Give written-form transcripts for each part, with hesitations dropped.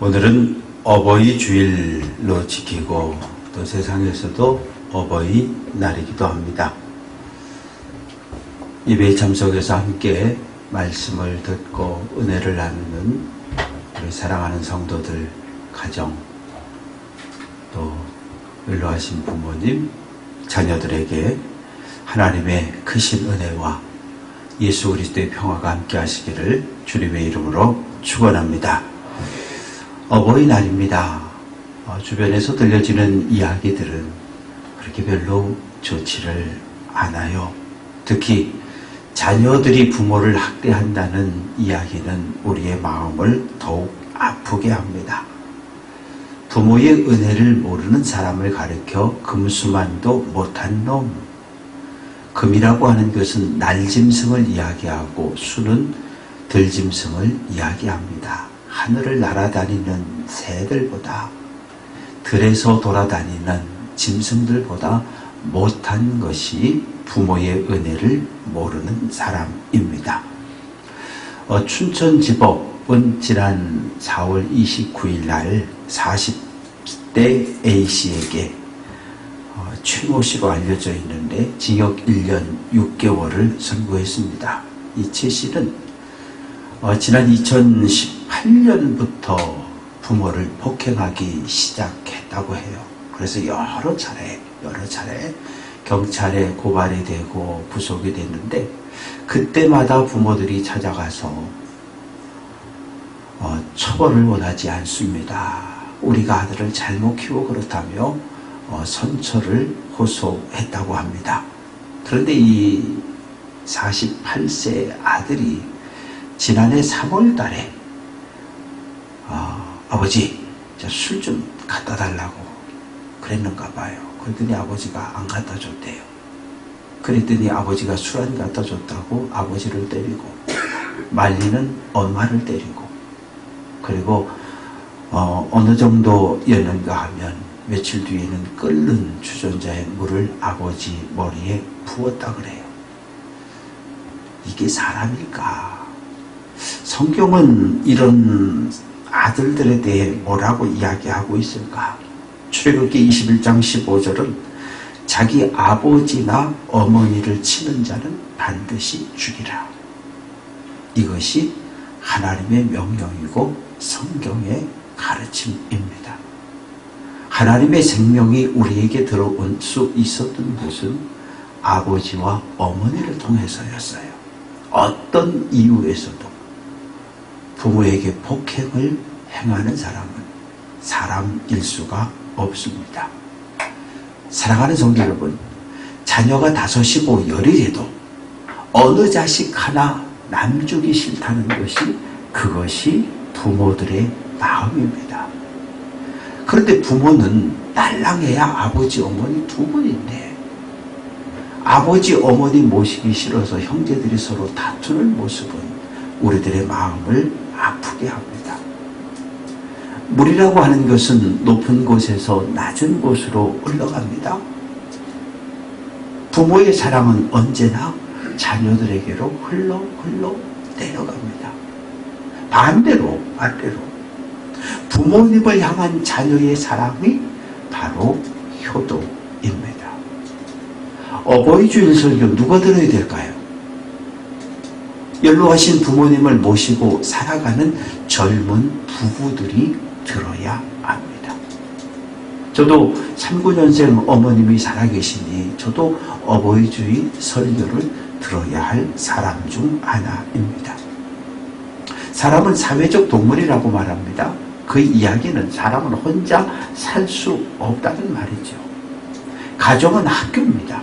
오늘은 어버이 주일로 지키고 또 세상에서도 어버이 날이기도 합니다. 예배에 참석해서 함께 말씀을 듣고 은혜를 나누는 우리 사랑하는 성도들, 가정, 또 연로하신 부모님, 자녀들에게 하나님의 크신 은혜와 예수 그리스도의 평화가 함께 하시기를 주님의 이름으로 축원합니다. 어버이날입니다. 주변에서 들려지는 이야기들은 그렇게 별로 좋지를 않아요. 특히 자녀들이 부모를 학대한다는 이야기는 우리의 마음을 더욱 아프게 합니다. 부모의 은혜를 모르는 사람을 가리켜 금수만도 못한 놈. 금이라고 하는 것은 날짐승을 이야기하고 수는 들짐승을 이야기합니다. 하늘을 날아다니는 새들보다, 들에서 돌아다니는 짐승들보다 못한 것이 부모의 은혜를 모르는 사람입니다. 춘천지법은 지난 4월 29일 날 40대 A씨에게 최모씨로 알려져 있는데 징역 1년 6개월을 선고했습니다. 이 최씨는 지난 2018년부터 부모를 폭행하기 시작했다고 해요. 그래서 여러 차례 경찰에 고발이 되고 구속이 됐는데 그때마다 부모들이 찾아가서 처벌을 원하지 않습니다. 우리가 아들을 잘못 키우고 그렇다며 선처를 호소했다고 합니다. 그런데 이 48세 아들이 지난해 3월 달에 아버지 술 좀 갖다 달라고 그랬는가 봐요. 그랬더니 아버지가 안 갖다 줬대요. 그랬더니 아버지가 술 안 갖다 줬다고 아버지를 때리고 말리는 엄마를 때리고 그리고 어느 정도였는가 하면 며칠 뒤에는 끓는 주전자에 물을 아버지 머리에 부었다 그래요. 이게 사람일까? 성경은 이런 아들들에 대해 뭐라고 이야기하고 있을까? 출애굽기 21장 15절은 자기 아버지나 어머니를 치는 자는 반드시 죽이라. 이것이 하나님의 명령이고 성경의 가르침입니다. 하나님의 생명이 우리에게 들어올 수 있었던 것은 아버지와 어머니를 통해서였어요. 어떤 이유에서도 부모에게 폭행을 행하는 사람은 사람일 수가 없습니다. 사랑하는 성도 여러분, 자녀가 5이고 10이라도 어느 자식 하나 남주기 싫다는 것이 그것이 부모들의 마음입니다. 그런데 부모는 딸랑해야 아버지 어머니 두 분인데 아버지 어머니 모시기 싫어서 형제들이 서로 다투는 모습은 우리들의 마음을 아프게 합니다. 물이라고 하는 것은 높은 곳에서 낮은 곳으로 흘러갑니다. 부모의 사랑은 언제나 자녀들에게로 흘러 내려갑니다. 반대로 부모님을 향한 자녀의 사랑이 바로 효도입니다. 어버이 주일 설교 누가 들어야 될까요? 연로하신 부모님을 모시고 살아가는 젊은 부부들이 들어야 합니다. 저도 39년생 어머님이 살아계시니 저도 어버이 주일 설교를 들어야 할 사람 중 하나입니다. 사람은 사회적 동물이라고 말합니다. 그 이야기는 사람은 혼자 살 수 없다는 말이죠. 가정은 학교입니다.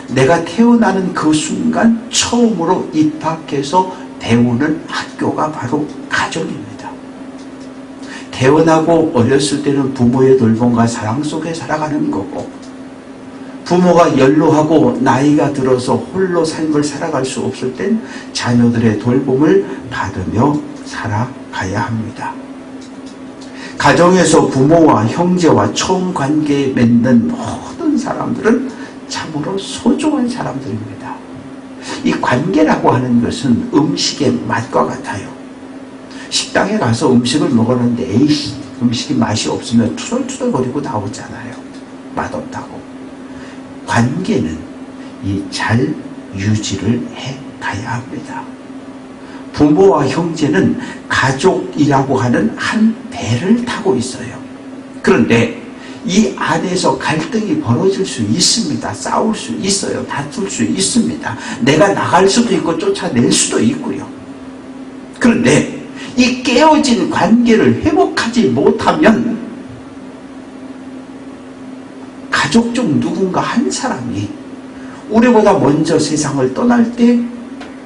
내가 태어나는 그 순간 처음으로 입학해서 배우는 학교가 바로 가정입니다. 태어나고 어렸을 때는 부모의 돌봄과 사랑 속에 살아가는 거고 부모가 연로하고 나이가 들어서 홀로 삶을 살아갈 수 없을 땐 자녀들의 돌봄을 받으며 살아가야 합니다. 가정에서 부모와 형제와 처음 관계 맺는 모든 사람들은 참으로 소중한 사람들입니다. 이 관계라고 하는 것은 음식의 맛과 같아요. 식당에 가서 음식을 먹었는데 에이씨, 음식이 맛이 없으면 투덜투덜거리고 나오잖아요. 맛없다고. 관계는 이 잘 유지를 해 가야 합니다. 부모와 형제는 가족이라고 하는 한 배를 타고 있어요. 그런데 이 안에서 갈등이 벌어질 수 있습니다. 싸울 수 있어요. 다툴 수 있습니다. 내가 나갈 수도 있고 쫓아낼 수도 있고요. 그런데 이 깨어진 관계를 회복하지 못하면 가족 중 누군가 한 사람이 우리보다 먼저 세상을 떠날 때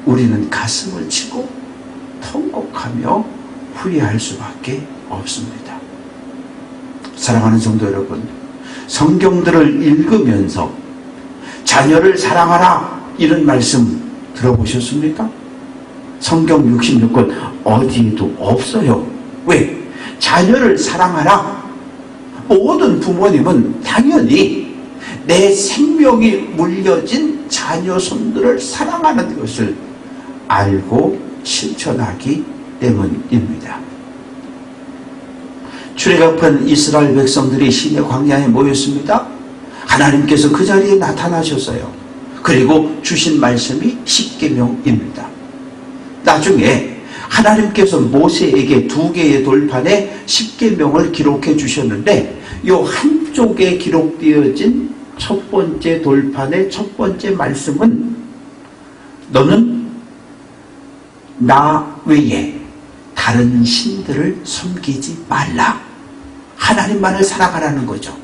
우리는 가슴을 치고 통곡하며 후회할 수밖에 없습니다. 사랑하는 성도 여러분, 성경들을 읽으면서 자녀를 사랑하라 이런 말씀 들어보셨습니까? 성경 66권 어디에도 없어요. 왜? 자녀를 사랑하라. 모든 부모님은 당연히 내 생명이 물려진 자녀 손들을 사랑하는 것을 알고 실천하기 때문입니다. 출애굽한 이스라엘 백성들이 시내 광야에 모였습니다. 하나님께서 그 자리에 나타나셨어요. 그리고 주신 말씀이 십계명입니다. 나중에 하나님께서 모세에게 2개의 돌판에 십계명을 기록해 주셨는데 이 한쪽에 기록되어진 첫 번째 돌판의 첫 번째 말씀은 너는 나 외에 다른 신들을 섬기지 말라. 하나님만을 살아가라는 거죠.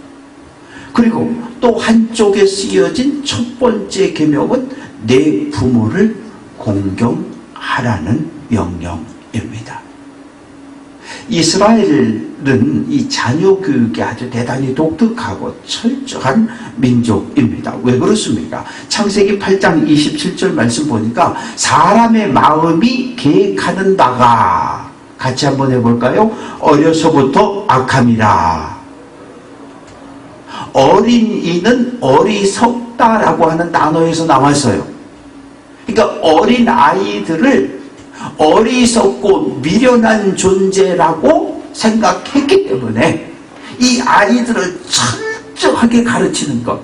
그리고 또 한쪽에 쓰여진 첫 번째 계명은 내 부모를 공경하라는 명령입니다. 이스라엘은 이 자녀 교육이 아주 대단히 독특하고 철저한 민족입니다. 왜 그렇습니까? 창세기 8장 27절 말씀 보니까 사람의 마음이 계획하는 바가 같이 한번 해볼까요? 어려서부터 악함이라. 어린이는 어리석다라고 하는 단어에서 나왔어요. 그러니까 어린 아이들을 어리석고 미련한 존재라고 생각했기 때문에 이 아이들을 철저하게 가르치는 것,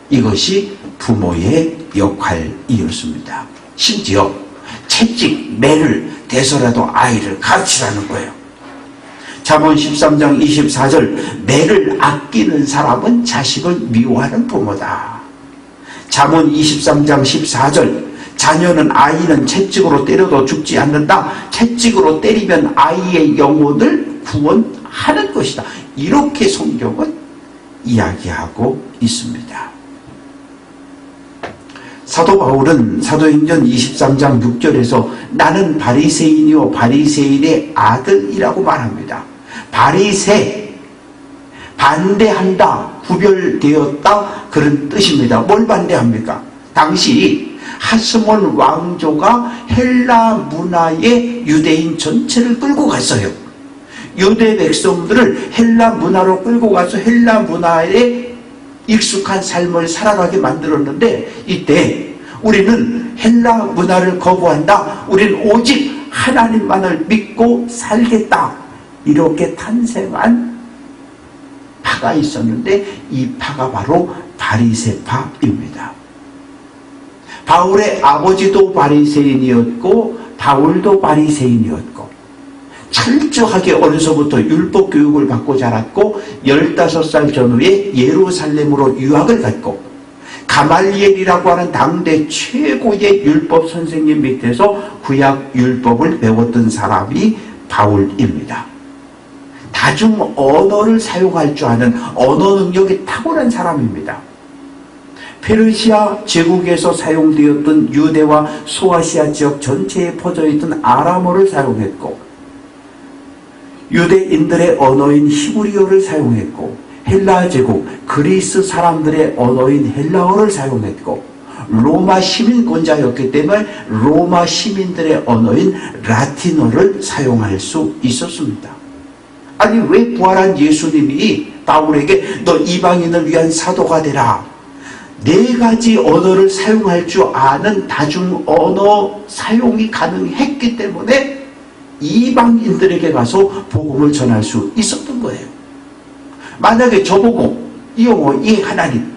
이것이 부모의 역할이었습니다. 심지어 채찍, 매를 대서라도 아이를 가르치라는 거예요. 잠언 13장 24절 매를 아끼는 사람은 자식을 미워하는 부모다. 잠언 23장 14절 아이는 채찍으로 때려도 죽지 않는다. 채찍으로 때리면 아이의 영혼을 구원하는 것이다. 이렇게 성경은 이야기하고 있습니다. 사도 바울은 사도행전 23장 6절에서 나는 바리새인이요 바리새인의 아들이라고 말합니다. 바리새, 반대한다, 구별되었다, 그런 뜻입니다. 뭘 반대합니까? 당시 하스몬 왕조가 헬라 문화의 유대인 전체를 끌고 갔어요. 유대 백성들을 헬라 문화로 끌고 가서 헬라 문화에 익숙한 삶을 살아가게 만들었는데, 이때 우리는 헬라 문화를 거부한다, 우리는 오직 하나님만을 믿고 살겠다, 이렇게 탄생한 파가 있었는데 이 파가 바로 바리새파입니다. 바울의 아버지도 바리새인이었고 바울도 바리새인이었고 철저하게 어려서부터 율법 교육을 받고 자랐고 15살 전후에 예루살렘으로 유학을 갔고 가말리엘이라고 하는 당대 최고의 율법 선생님 밑에서 구약 율법을 배웠던 사람이 바울입니다. 다중 언어를 사용할 줄 아는 언어 능력이 탁월한 사람입니다. 페르시아 제국에서 사용되었던 유대와 소아시아 지역 전체에 퍼져있던 아람어를 사용했고, 유대인들의 언어인 히브리어를 사용했고, 헬라 제국 그리스 사람들의 언어인 헬라어를 사용했고, 로마 시민권자였기 때문에 로마 시민들의 언어인 라틴어를 사용할 수 있었습니다. 아니, 왜 부활한 예수님이 바울에게 너 이방인을 위한 사도가 되라, 4가지 언어를 사용할 줄 아는 다중 언어 사용이 가능했기 때문에 이방인들에게 가서 복음을 전할 수 있었던 거예요. 만약에 저보고 이용호 이 하나님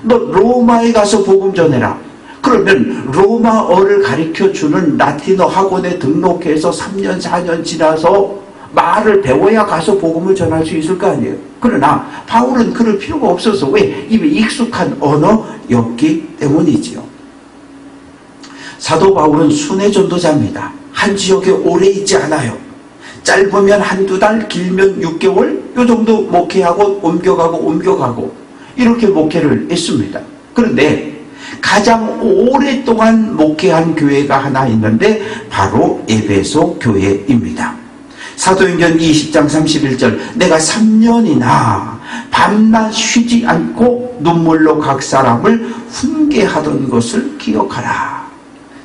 너 로마에 가서 복음 전해라. 그러면 로마어를 가르쳐주는 라틴어 학원에 등록해서 3년 4년 지나서 말을 배워야 가서 복음을 전할 수 있을 거 아니에요. 그러나 바울은 그럴 필요가 없어서 왜? 이미 익숙한 언어였기 때문이지요. 사도 바울은 순회 전도자입니다. 한 지역에 오래 있지 않아요. 짧으면 한두 달, 길면 6개월 요 정도 목회하고 옮겨가고 이렇게 목회를 했습니다. 그런데 가장 오랫동안 목회한 교회가 하나 있는데 바로 에베소 교회입니다. 사도행전 20장 31절 내가 3년이나 밤낮 쉬지 않고 눈물로 각 사람을 훈계하던 것을 기억하라.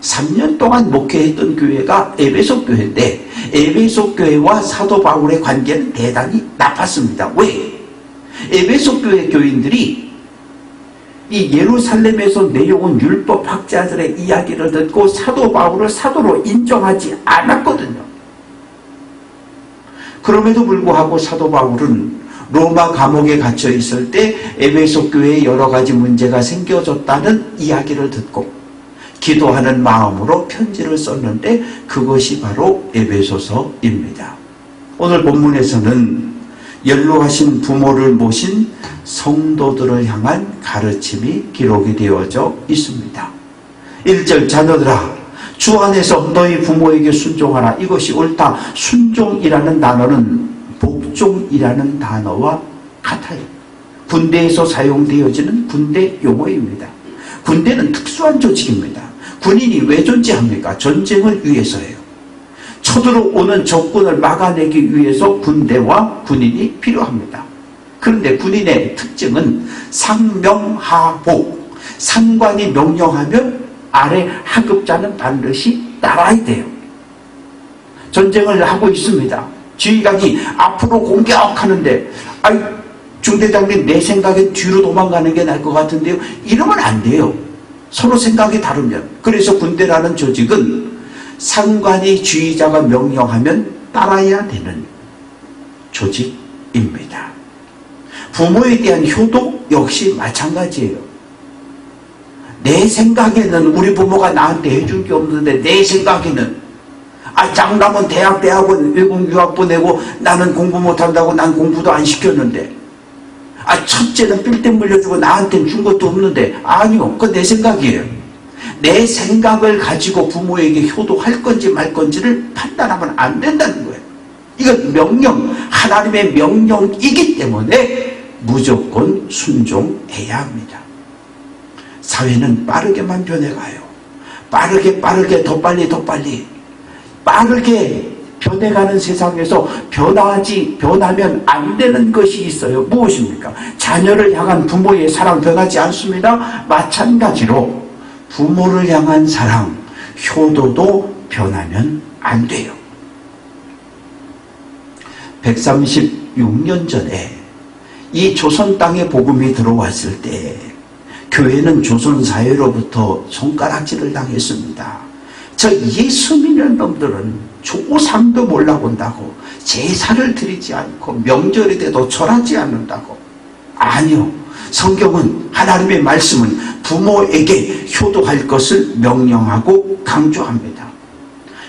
3년 동안 목회했던 교회가 에베소 교회인데 에베소 교회와 사도 바울의 관계는 대단히 나빴습니다. 왜? 에베소 교회 교인들이 이 예루살렘에서 내려온 율법학자들의 이야기를 듣고 사도 바울을 사도로 인정하지 않았거든요. 그럼에도 불구하고 사도 바울은 로마 감옥에 갇혀 있을 때 에베소 교회에 여러 가지 문제가 생겨졌다는 이야기를 듣고 기도하는 마음으로 편지를 썼는데 그것이 바로 에베소서입니다. 오늘 본문에서는 연로하신 부모를 모신 성도들을 향한 가르침이 기록이 되어져 있습니다. 1절 자녀들아 주 안에서 너희 부모에게 순종하라. 이것이 옳다. 순종이라는 단어는 복종이라는 단어와 같아요. 군대에서 사용되어지는 군대 용어입니다. 군대는 특수한 조직입니다. 군인이 왜 존재합니까? 전쟁을 위해서예요. 쳐들어오는 적군을 막아내기 위해서 군대와 군인이 필요합니다. 그런데 군인의 특징은 상명하복. 상관이 명령하면 아래 하급자는 반드시 따라야 돼요. 전쟁을 하고 있습니다. 지휘관이 앞으로 공격하는데 중대장님 내 생각엔 뒤로 도망가는 게 나을 것 같은데요. 이러면 안 돼요. 서로 생각이 다르면. 그래서 군대라는 조직은 상관이 지휘자가 명령하면 따라야 되는 조직입니다. 부모에 대한 효도 역시 마찬가지예요. 내 생각에는 우리 부모가 나한테 해준 게 없는데 내 생각에는 장남은 대학원 외국 유학 보내고 나는 공부 못한다고 난 공부도 안 시켰는데 첫째는 빌딩 물려주고 나한테는 준 것도 없는데 아니요. 그건 내 생각이에요. 내 생각을 가지고 부모에게 효도할 건지 말 건지를 판단하면 안 된다는 거예요. 이건 명령, 하나님의 명령이기 때문에 무조건 순종해야 합니다. 사회는 빠르게만 변해가요. 빠르게 더 빨리 빠르게 변해가는 세상에서 변하면 안 되는 것이 있어요. 무엇입니까? 자녀를 향한 부모의 사랑 변하지 않습니다. 마찬가지로 부모를 향한 사랑, 효도도 변하면 안 돼요. 136년 전에 이 조선 땅에 복음이 들어왔을 때 교회는 조선 사회로부터 손가락질을 당했습니다. 저 예수 믿는 놈들은 조상도 몰라본다고 제사를 드리지 않고 명절이 돼도 절하지 않는다고. 아니요. 성경은 하나님의 말씀은 부모에게 효도할 것을 명령하고 강조합니다.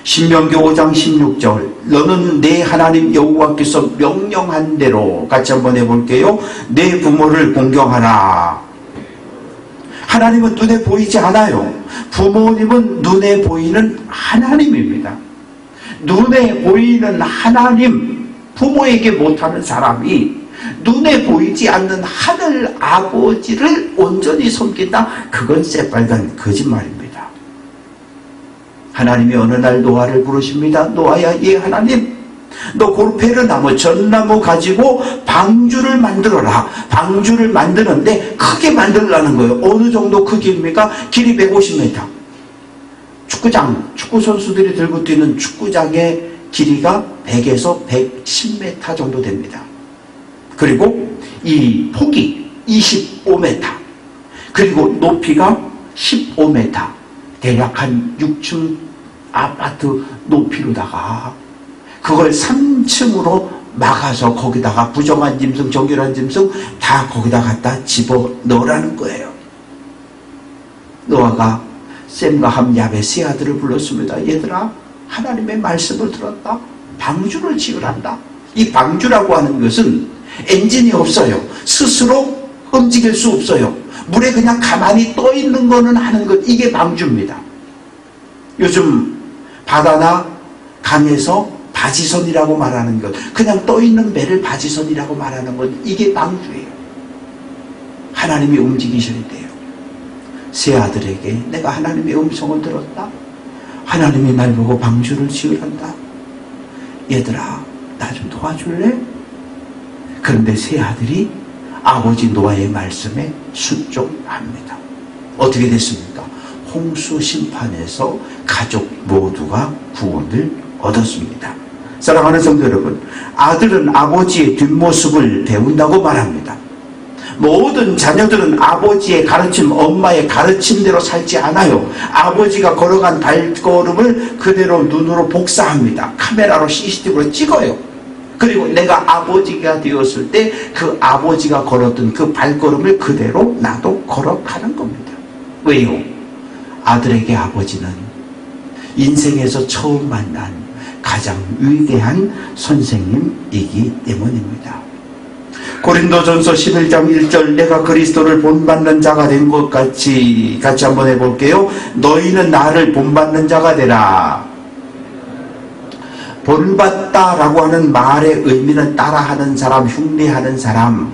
신명기 5장 16절 너는 내 하나님 여호와께서 명령한 대로 같이 한번 해볼게요. 내 부모를 공경하라. 하나님은 눈에 보이지 않아요. 부모님은 눈에 보이는 하나님입니다. 눈에 보이는 하나님, 부모에게 못하는 사람이 눈에 보이지 않는 하늘 아버지를 온전히 섬긴다? 그건 새빨간 거짓말입니다. 하나님이 어느 날 노아를 부르십니다. 노아야, 예 하나님, 너 골페르 나무, 전나무 가지고 방주를 만들어라. 방주를 만드는데 크게 만들라는 거예요. 어느 정도 크기입니까? 길이 150m. 축구 선수들이 들고 뛰는 축구장의 길이가 100에서 110m 정도 됩니다. 그리고 이 폭이 25m, 그리고 높이가 15m, 대략 한 6층 아파트 높이로다가 그걸 3층으로 막아서 거기다가 부정한 짐승, 정결한 짐승 다 거기다 갖다 집어넣으라는 거예요. 노아가 셈과 함 야벳 세 아들을 불렀습니다. 얘들아, 하나님의 말씀을 들었다. 방주를 지으란다. 이 방주라고 하는 것은 엔진이 없어요. 스스로 움직일 수 없어요. 물에 그냥 가만히 떠 있는 거는 하는 것, 이게 방주입니다. 요즘 바다나 강에서 바지선이라고 말하는 것, 그냥 떠 있는 배를 바지선이라고 말하는 것, 이게 방주예요. 하나님이 움직이셔야 돼요. 세 아들에게 내가 하나님의 음성을 들었다. 하나님이 날 보고 방주를 지으란다. 얘들아, 나 좀 도와줄래? 그런데 세 아들이 아버지 노아의 말씀에 순종합니다. 어떻게 됐습니까? 홍수 심판에서 가족 모두가 구원을 얻었습니다. 사랑하는 성도 여러분, 아들은 아버지의 뒷모습을 배운다고 말합니다. 모든 자녀들은 아버지의 가르침, 엄마의 가르침대로 살지 않아요. 아버지가 걸어간 발걸음을 그대로 눈으로 복사합니다. 카메라로 CCTV로 찍어요. 그리고 내가 아버지가 되었을 때 그 아버지가 걸었던 그 발걸음을 그대로 나도 걸어가는 겁니다. 왜요? 아들에게 아버지는 인생에서 처음 만난 가장 위대한 선생님이기 때문입니다. 고린도전서 11장 1절, 내가 그리스도를 본받는 자가 된 것 같이 한번 해볼게요. 너희는 나를 본받는 자가 되라. 본받다라고 하는 말의 의미는 따라하는 사람, 흉내하는 사람,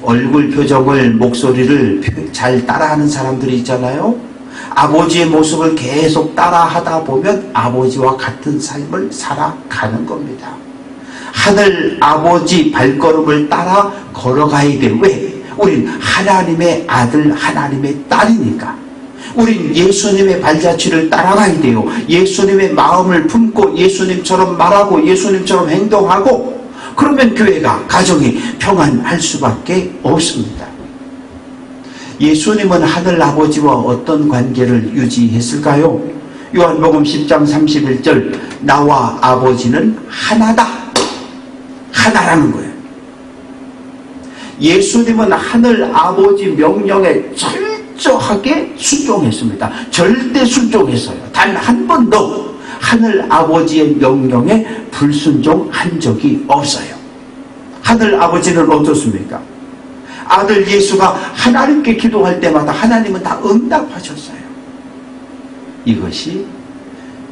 얼굴 표정을, 목소리를 잘 따라하는 사람들이 있잖아요. 아버지의 모습을 계속 따라하다 보면 아버지와 같은 삶을 살아가는 겁니다. 하늘 아버지 발걸음을 따라 걸어가야 돼. 왜? 우린 하나님의 아들, 하나님의 딸이니까. 우린 예수님의 발자취를 따라가야 돼요. 예수님의 마음을 품고 예수님처럼 말하고 예수님처럼 행동하고, 그러면 교회가, 가정이 평안할 수밖에 없습니다. 예수님은 하늘 아버지와 어떤 관계를 유지했을까요? 요한복음 10장 31절, 나와 아버지는 하나다. 하나라는 거예요. 예수님은 하늘 아버지 명령에 철저하게 순종했습니다. 절대 순종했어요. 단 한 번도 하늘 아버지의 명령에 불순종한 적이 없어요. 하늘 아버지는 어떻습니까? 아들 예수가 하나님께 기도할 때마다 하나님은 다 응답하셨어요. 이것이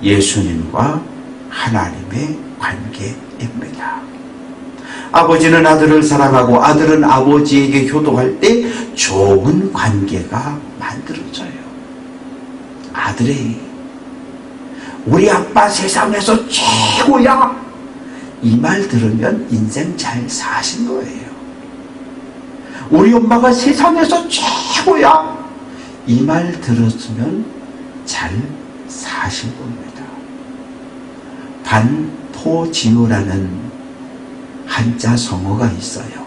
예수님과 하나님의 관계입니다. 아버지는 아들을 사랑하고 아들은 아버지에게 효도할 때 좋은 관계가 만들어져요. 아들이 우리 아빠 세상에서 최고야, 이 말 들으면 인생 잘 사신 거예요. 우리 엄마가 세상에서 최고야, 이 말 들었으면 잘 사신 겁니다. 반포지오라는 한자 성어가 있어요.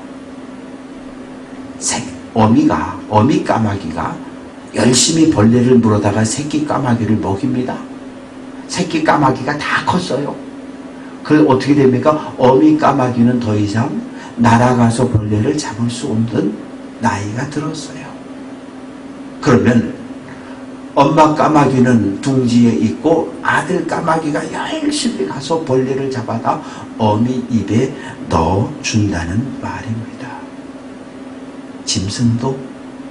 어미 까마귀가 열심히 벌레를 물어다가 새끼 까마귀를 먹입니다. 새끼 까마귀가 다 컸어요. 그래서 어떻게 됩니까? 어미 까마귀는 더 이상 날아가서 벌레를 잡을 수 없는 나이가 들었어요. 그러면 엄마 까마귀는 둥지에 있고 아들 까마귀가 열심히 가서 벌레를 잡아다 어미 입에 넣어준다는 말입니다. 짐승도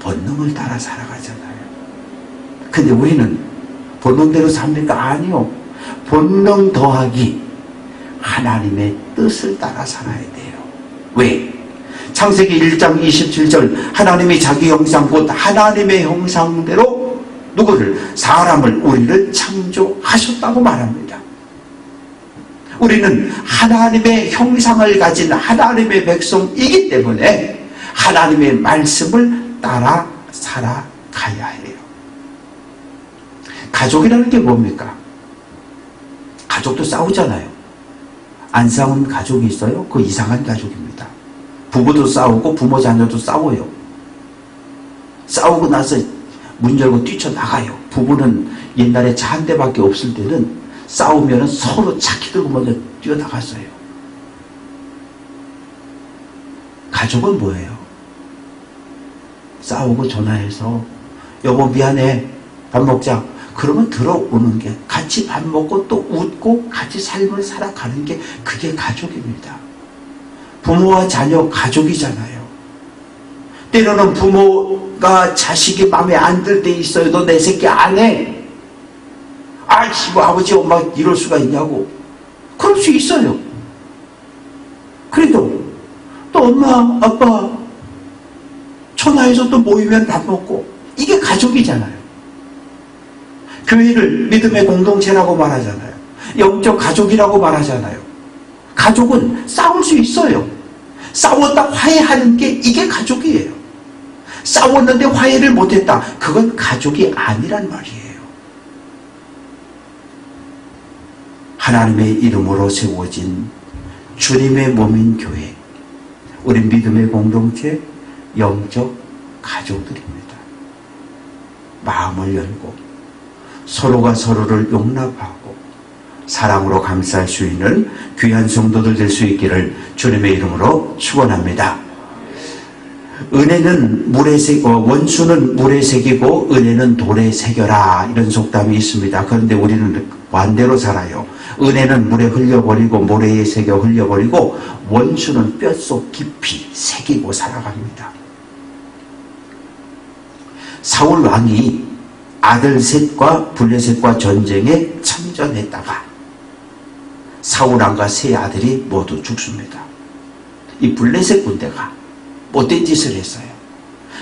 본능을 따라 살아가잖아요. 근데 우리는 본능대로 삽니까? 아니요. 본능 더하기 하나님의 뜻을 따라 살아야 돼요. 왜? 창세기 1장 27절, 하나님이 자기 형상 곧 하나님의 형상대로 누구를? 사람을, 우리를 창조하셨다고 말합니다. 우리는 하나님의 형상을 가진 하나님의 백성이기 때문에 하나님의 말씀을 따라 살아가야 해요. 가족이라는 게 뭡니까? 가족도 싸우잖아요. 안 싸운 가족이 있어요? 그거 이상한 가족입니다. 부부도 싸우고 부모 자녀도 싸워요. 싸우고 나서 문 열고 뛰쳐나가요. 부부는 옛날에 차 한 대밖에 없을 때는 싸우면 서로 차키 들고 먼저 뛰어나갔어요. 가족은 뭐예요? 싸우고 전화해서 여보 미안해 밥 먹자. 그러면 들어오는 게 같이 밥 먹고 또 웃고 같이 삶을 살아가는 게 그게 가족입니다. 부모와 자녀 가족이잖아요. 때로는 부모가 자식이 마음에 안 들 때 있어요. 너 내 새끼 안 해. 아이씨 뭐 아버지 엄마 이럴 수가 있냐고. 그럴 수 있어요. 그래도 또 엄마 아빠 전화해서 또 모이면 밥 먹고 이게 가족이잖아요. 교회를 믿음의 공동체라고 말하잖아요. 영적 가족이라고 말하잖아요. 가족은 싸울 수 있어요. 싸웠다 화해하는 게 이게 가족이에요. 싸웠는데 화해를 못했다. 그건 가족이 아니란 말이에요. 하나님의 이름으로 세워진 주님의 몸인 교회, 우리 믿음의 공동체, 영적 가족들입니다. 마음을 열고 서로가 서로를 용납하고 사랑으로 감싸할 수 있는 귀한 성도들 될 수 있기를 주님의 이름으로 축원합니다. 은혜는 물에 원수는 물에 새기고 은혜는 돌에 새겨라, 이런 속담이 있습니다. 그런데 우리는 반대로 살아요. 은혜는 물에 흘려버리고 모래에 새겨 흘려버리고 원수는 뼛속 깊이 새기고 살아갑니다. 사울 왕이 아들 셋과 블레셋과 전쟁에 참전했다가 사울 왕과 세 아들이 모두 죽습니다. 이 블레셋 군대가 못된 짓을 했어요.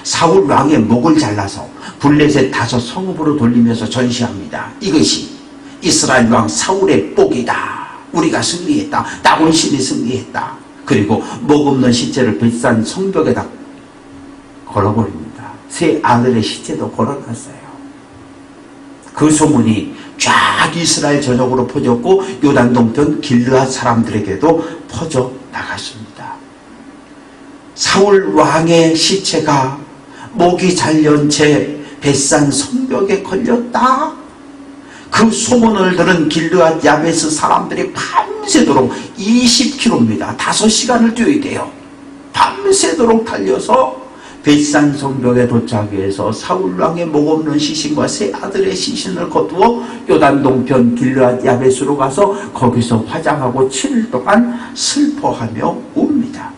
사울 왕의 목을 잘라서 블레셋 5 성읍으로 돌리면서 전시합니다. 이것이 이스라엘 왕 사울의 복이다. 우리가 승리했다. 다곤신이 승리했다. 그리고 목 없는 시체를 비싼 성벽에다 걸어버립니다. 세 아들의 시체도 걸어놨어요. 그 소문이 쫙 이스라엘 전역으로 퍼졌고 요단 동편 길르앗 사람들에게도 퍼져 나갔습니다. 사울 왕의 시체가 목이 잘린 채 벳산 성벽에 걸렸다. 그 소문을 들은 길르앗 야베스 사람들이 밤새도록 20km입니다. 5시간을 뛰어야 돼요. 밤새도록 달려서 벳산 성벽에 도착해서 사울 왕의 목 없는 시신과 세 아들의 시신을 거두어 요단 동편 길르앗 야베스로 가서 거기서 화장하고 7일 동안 슬퍼하며 웁니다.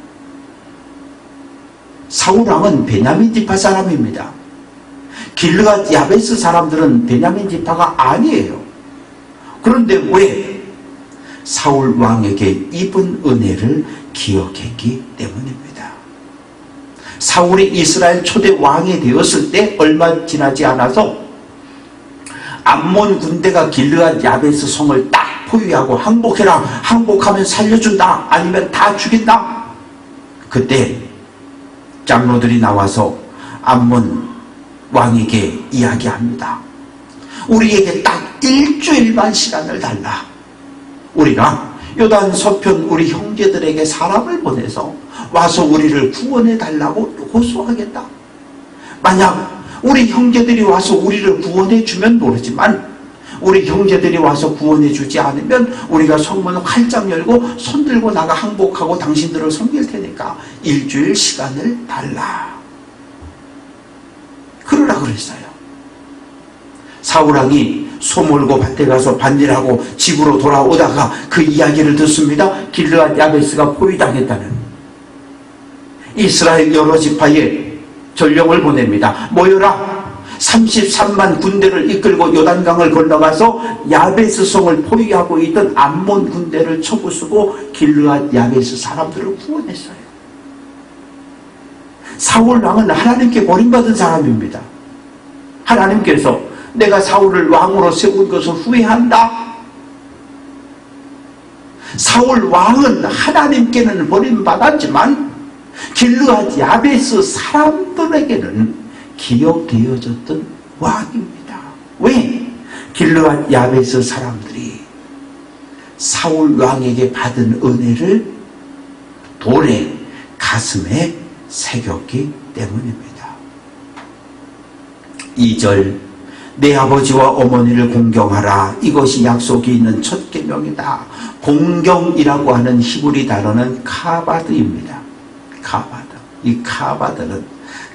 사울 왕은 베냐민 지파 사람입니다. 길르앗 야베스 사람들은 베냐민 지파가 아니에요. 그런데 왜? 사울 왕에게 입은 은혜를 기억했기 때문입니다. 사울이 이스라엘 초대 왕이 되었을 때 얼마 지나지 않아서 암몬 군대가 길르앗 야베스 성을 딱 포위하고 항복해라. 항복하면 살려준다. 아니면 다 죽인다. 그때 장로들이 나와서 암몬 왕에게 이야기합니다. 우리에게 딱 일주일만 시간을 달라. 우리가 요단 서편 우리 형제들에게 사람을 보내서 와서 우리를 구원해 달라고 호소하겠다. 만약 우리 형제들이 와서 우리를 구원해 주면 모르지만 우리 형제들이 와서 구원해 주지 않으면 우리가 성문을 활짝 열고 손들고 나가 항복하고 당신들을 섬길 테니까 일주일 시간을 달라. 그러라 그랬어요. 사울왕이 소몰고 밭에 가서 밭일하고 집으로 돌아오다가 그 이야기를 듣습니다. 길르앗 야베스가 포위당했다는. 이스라엘 여러 지파에 전령을 보냅니다. 모여라. 33만 군대를 이끌고 요단강을 건너가서 야베스 성을 포위하고 있던 암몬 군대를 쳐부수고 길르앗 야베스 사람들을 구원했어요. 사울 왕은 하나님께 버림받은 사람입니다. 하나님께서 내가 사울을 왕으로 세운 것을 후회한다. 사울 왕은 하나님께는 버림받았지만 길르앗 야베스 사람들에게는 기억되어졌던 왕입니다. 왜? 길르앗 야베스 사람들이 사울 왕에게 받은 은혜를 돌에 가슴에 새겼기 때문입니다. 2절 내 아버지와 어머니를 공경하라. 이것이 약속이 있는 첫 계명이다. 공경이라고 하는 히브리 단어는 카바드입니다. 카바드. 이 카바드는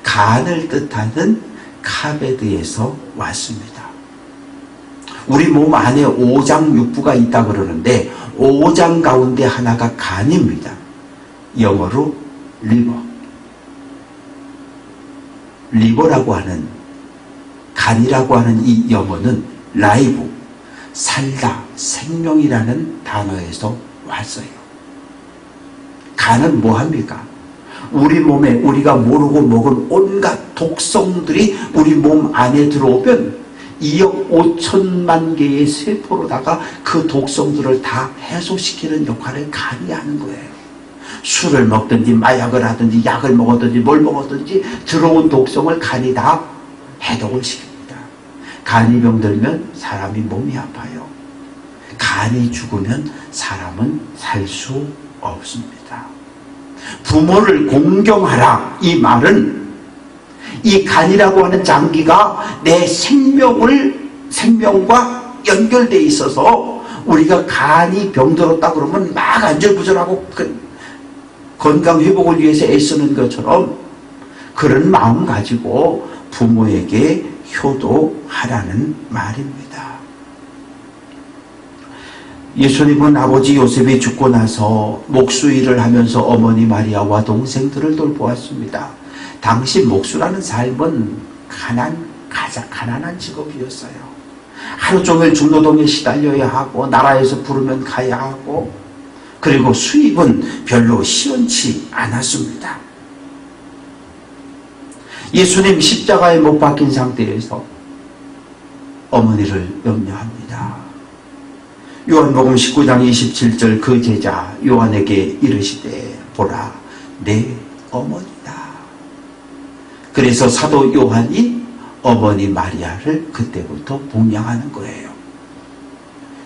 간을 뜻하는 카베드에서 왔습니다. 우리 몸 안에 오장육부가 있다 그러는데 오장 가운데 하나가 간입니다. 영어로 리버. 리버라고 하는, 간이라고 하는 이 영어는 라이브, 살다, 생명이라는 단어에서 왔어요. 간은 뭐합니까? 우리 몸에 우리가 모르고 먹은 온갖 독성들이 우리 몸 안에 들어오면 2억 5천만 개의 세포로다가 그 독성들을 다 해소시키는 역할을 간이 하는 거예요. 술을 먹든지 마약을 하든지 약을 먹었든지 뭘 먹었든지 들어온 독성을 간이 다 해독을 시킵니다. 간이 병들면 사람이 몸이 아파요. 간이 죽으면 사람은 살 수 없습니다. 부모를 공경하라. 이 말은 이 간이라고 하는 장기가 내 생명과 연결되어 있어서 우리가 간이 병들었다 그러면 막 안절부절하고 건강 회복을 위해서 애쓰는 것처럼 그런 마음 가지고 부모에게 효도하라는 말입니다. 예수님은 아버지 요셉이 죽고 나서 목수일을 하면서 어머니 마리아와 동생들을 돌보았습니다. 당시 목수라는 삶은 가장 가난한 직업이었어요. 하루 종일 중노동에 시달려야 하고 나라에서 부르면 가야 하고 그리고 수입은 별로 시원치 않았습니다. 예수님 십자가에 못 박힌 상태에서 어머니를 염려합니다. 요한복음 19장 27절 그 제자 요한에게 이르시되 보라 내 어머니다. 그래서 사도 요한이 어머니 마리아를 그때부터 봉양하는 거예요.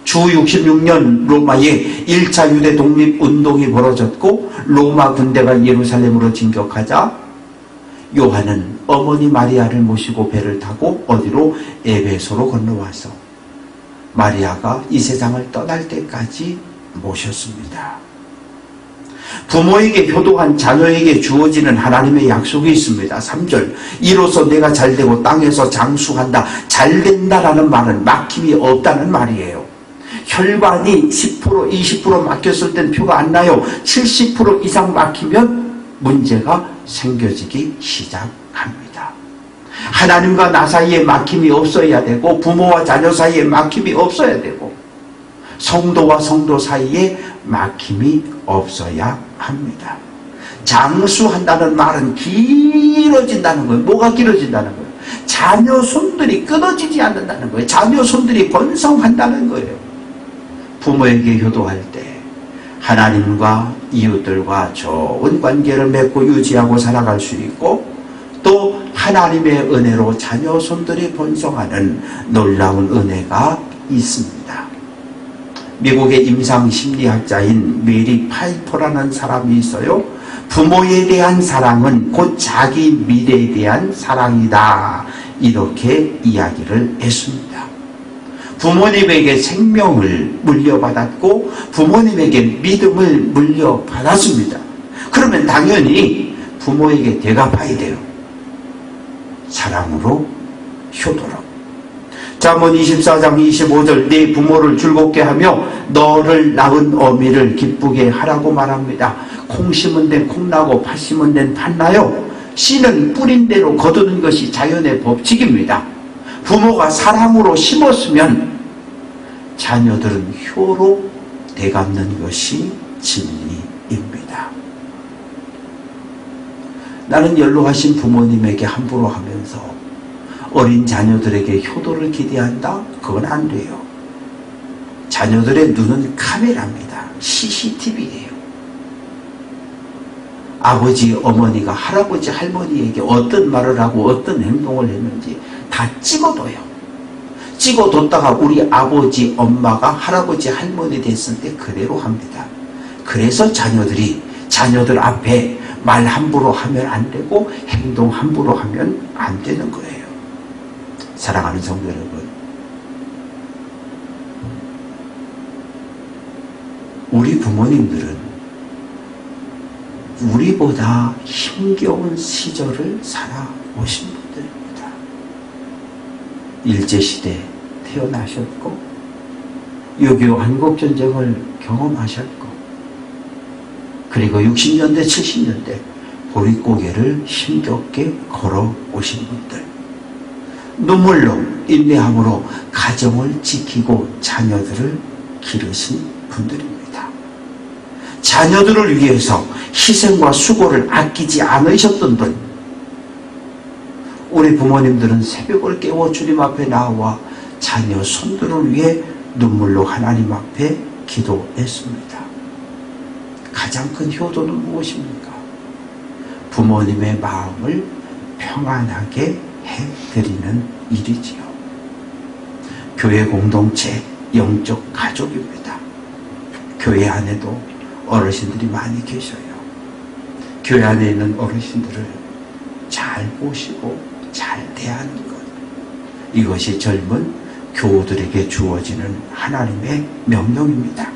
주 66년 로마에 1차 유대 독립운동이 벌어졌고 로마 군대가 예루살렘으로 진격하자 요한은 어머니 마리아를 모시고 배를 타고 어디로? 에베소로 건너와서 마리아가 이 세상을 떠날 때까지 모셨습니다. 부모에게 효도한 자녀에게 주어지는 하나님의 약속이 있습니다. 3절 이로써 내가 잘되고 땅에서 장수한다. 잘된다라는 말은 막힘이 없다는 말이에요. 혈관이 10% 20% 막혔을 땐 표가 안 나요. 70% 이상 막히면 문제가 생겨지기 시작합니다. 하나님과 나 사이에 막힘이 없어야 되고 부모와 자녀 사이에 막힘이 없어야 되고 성도와 성도 사이에 막힘이 없어야 합니다. 장수한다는 말은 길어진다는 거예요. 뭐가 길어진다는 거예요? 자녀 손들이 끊어지지 않는다는 거예요. 자녀 손들이 번성한다는 거예요. 부모에게 효도할 때 하나님과 이웃들과 좋은 관계를 맺고 유지하고 살아갈 수 있고 또 하나님의 은혜로 자녀 손들이 번성하는 놀라운 은혜가 있습니다. 미국의 임상심리학자인 메리 파이퍼라는 사람이 있어요. 부모에 대한 사랑은 곧 자기 미래에 대한 사랑이다. 이렇게 이야기를 했습니다. 부모님에게 생명을 물려받았고 부모님에게 믿음을 물려받았습니다. 그러면 당연히 부모에게 대갚아야 돼요. 사랑으로, 효도로. 잠언 24장 25절 네 부모를 즐겁게 하며 너를 낳은 어미를 기쁘게 하라고 말합니다. 콩 심은 데는 콩 나고 팥 심은 데는 팥 나요. 씨는 뿌린 대로 거두는 것이 자연의 법칙입니다. 부모가 사랑으로 심었으면 자녀들은 효로 되갚는 것이 진리입니다. 나는 연로하신 부모님에게 함부로 하면서 어린 자녀들에게 효도를 기대한다? 그건 안 돼요. 자녀들의 눈은 카메라입니다. CCTV예요. 아버지, 어머니가 할아버지, 할머니에게 어떤 말을 하고 어떤 행동을 했는지 다 찍어둬요. 찍어뒀다가 우리 아버지, 엄마가 할아버지, 할머니 됐을 때 그대로 합니다. 그래서 자녀들 앞에 말 함부로 하면 안 되고 행동 함부로 하면 안 되는 거예요. 사랑하는 성도 여러분, 우리 부모님들은 우리보다 힘겨운 시절을 살아오신 분들입니다. 일제시대 태어나셨고 6.25 한국전쟁을 경험하셨고 그리고 60년대 70년대 보릿고개를 힘겹게 걸어오신 분들, 눈물로 인내함으로 가정을 지키고 자녀들을 기르신 분들입니다. 자녀들을 위해서 희생과 수고를 아끼지 않으셨던 분, 우리 부모님들은 새벽을 깨워 주님 앞에 나와 자녀 손들을 위해 눈물로 하나님 앞에 기도했습니다. 가장 큰 효도는 무엇입니까? 부모님의 마음을 평안하게 해드리는 일이지요. 교회 공동체, 영적 가족입니다. 교회 안에도 어르신들이 많이 계셔요. 교회 안에 있는 어르신들을 잘 보시고 잘 대하는 것, 이것이 젊은 교우들에게 주어지는 하나님의 명령입니다.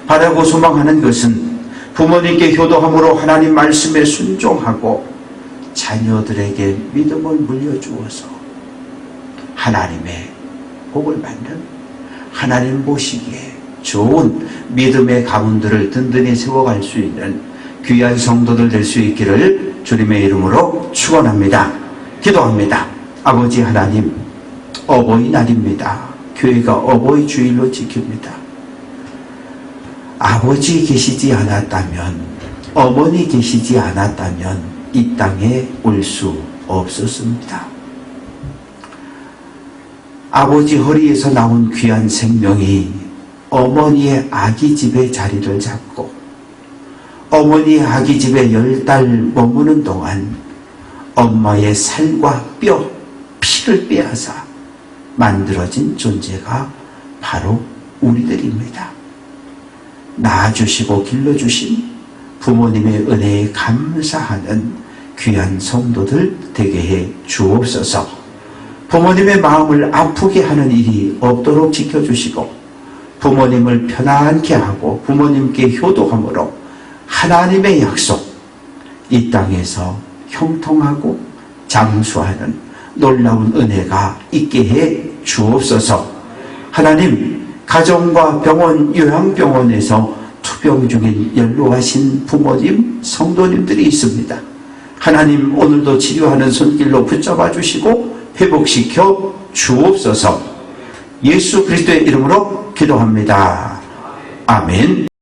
바라고 소망하는 것은 부모님께 효도함으로 하나님 말씀에 순종하고 자녀들에게 믿음을 물려주어서 하나님의 복을 받는, 하나님 보시기에 좋은 믿음의 가문들을 든든히 세워갈 수 있는 귀한 성도들 될 수 있기를 주님의 이름으로 축원합니다. 기도합니다. 아버지 하나님, 어버이날입니다. 교회가 어버이 주일로 지킵니다. 아버지 계시지 않았다면, 어머니 계시지 않았다면 이 땅에 올 수 없었습니다. 아버지 허리에서 나온 귀한 생명이 어머니의 아기 집에 자리를 잡고 어머니의 아기 집에 10달 머무는 동안 엄마의 살과 뼈, 피를 빼앗아 만들어진 존재가 바로 우리들입니다. 낳아주시고 길러주신 부모님의 은혜에 감사하는 귀한 성도들 되게 해 주옵소서. 부모님의 마음을 아프게 하는 일이 없도록 지켜주시고 부모님을 편안케 하고 부모님께 효도함으로 하나님의 약속, 이 땅에서 형통하고 장수하는 놀라운 은혜가 있게 해 주옵소서. 하나님, 가정과 병원, 요양병원에서 투병 중인 연로하신 부모님, 성도님들이 있습니다. 하나님, 오늘도 치료하는 손길로 붙잡아 주시고 회복시켜 주옵소서. 예수 그리스도의 이름으로 기도합니다. 아멘.